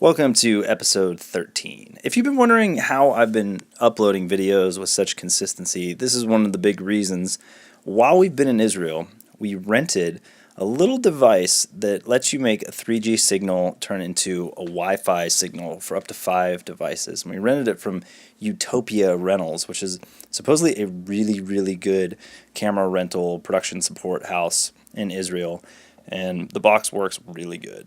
Welcome to episode 13. If you've been wondering how I've been uploading videos with such consistency, this is one of the big reasons. While we've been in Israel, we rented a little device that lets you make a 3G signal turn into a Wi-Fi signal for up to 5 devices. And we rented it from Utopia Rentals, which is supposedly a really good camera rental production support house in Israel. And the box works really good.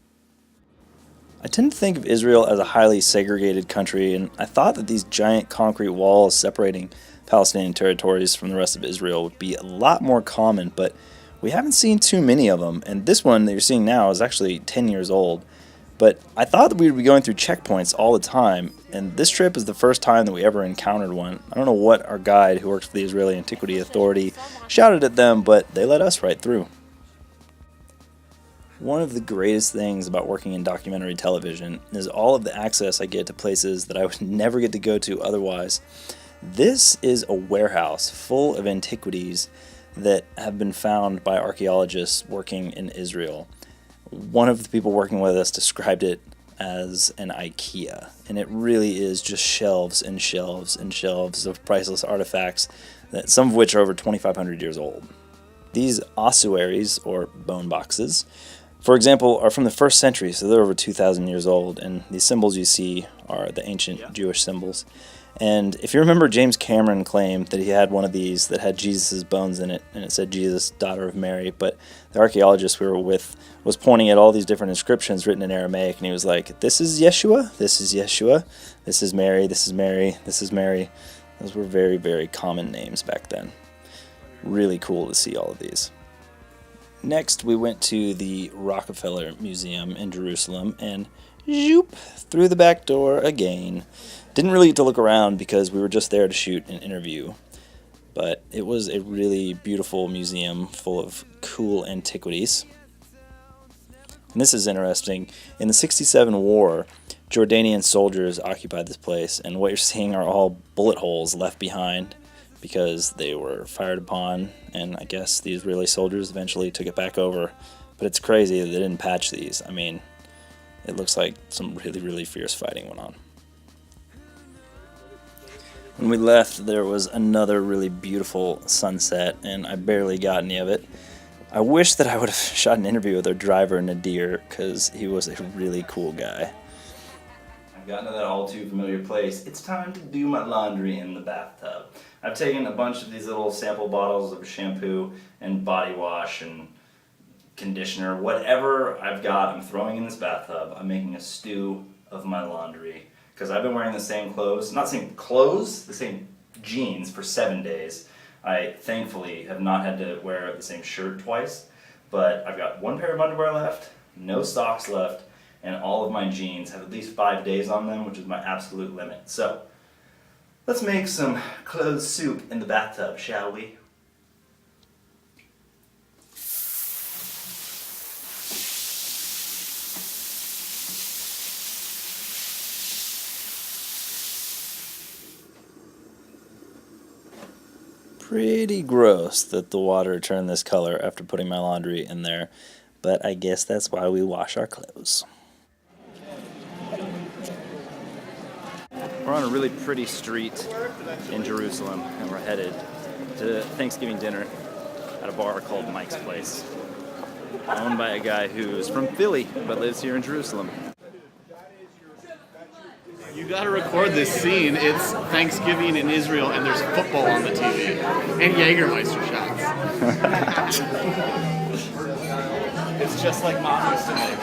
I tend to think of Israel as a highly segregated country, and I thought that these giant concrete walls separating Palestinian territories from the rest of Israel would be a lot more common, but we haven't seen too many of them, and this one that you're seeing now is actually 10 years old. But I thought that we would be going through checkpoints all the time, and this trip is the first time that we ever encountered one. I don't know what our guide, who works for the Israeli Antiquity Authority, shouted at them, but they let us right through. One of the greatest things about working in documentary television is all of the access I get to places that I would never get to go to otherwise. This is a warehouse full of antiquities that have been found by archaeologists working in Israel. One of the people working with us described it as an IKEA, and it really is just shelves and shelves and shelves of priceless artifacts, that some of which are over 2,500 years old. These ossuaries, or bone boxes, for example, are from the 1st century, so they're over 2,000 years old, and these symbols you see are the ancient Jewish symbols. And if you remember, James Cameron claimed that he had one of these that had Jesus' bones in it, and it said Jesus, daughter of Mary, but the archaeologist we were with was pointing at all these different inscriptions written in Aramaic, and he was like, this is Yeshua, this is Yeshua, this is Mary, this is Mary, this is Mary. Those were very common names back then. Really cool to see all of these. Next, we went to the Rockefeller Museum in Jerusalem, and zoop, through the back door again. Didn't really get to look around because we were just there to shoot an interview, but it was a really beautiful museum full of cool antiquities. And this is interesting. In the '67 war, Jordanian soldiers occupied this place, and what you're seeing are all bullet holes left behind because they were fired upon, and I guess the Israeli soldiers eventually took it back over. But it's crazy that they didn't patch these. I mean, it looks like some really fierce fighting went on. When we left, there was another really beautiful sunset, and I barely got any of it. I wish that I would have shot an interview with our driver, Nadir, because he was a really cool guy. I've gotten to that all too familiar place. It's time to do my laundry in the bathtub. I've taken a bunch of these little sample bottles of shampoo and body wash and conditioner, whatever I've got, I'm throwing in this bathtub. I'm making a stew of my laundry because I've been wearing the same clothes, not same clothes, the same jeans for 7 days. I thankfully have not had to wear the same shirt twice, but I've got one pair of underwear left, no socks left, and all of my jeans have at least 5 days on them, which is my absolute limit. So, let's make some clothes soup in the bathtub, shall we? Pretty gross that the water turned this color after putting my laundry in there, but I guess that's why we wash our clothes. We're on a really pretty street in Jerusalem, and we're headed to Thanksgiving dinner at a bar called Mike's Place, owned by a guy who's from Philly but lives here in Jerusalem. You gotta record this scene. It's Thanksgiving in Israel and there's football on the TV. And Jägermeister shots. It's just like Mom used to make.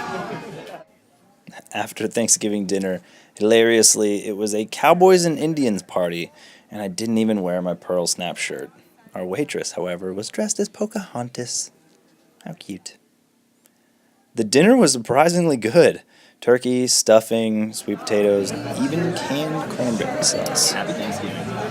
After Thanksgiving dinner, hilariously, it was a Cowboys and Indians party, and I didn't even wear my pearl snap shirt. Our waitress, however, was dressed as Pocahontas. How cute. The dinner was surprisingly good. Turkey, stuffing, sweet potatoes, even canned cranberry sauce. Happy Thanksgiving.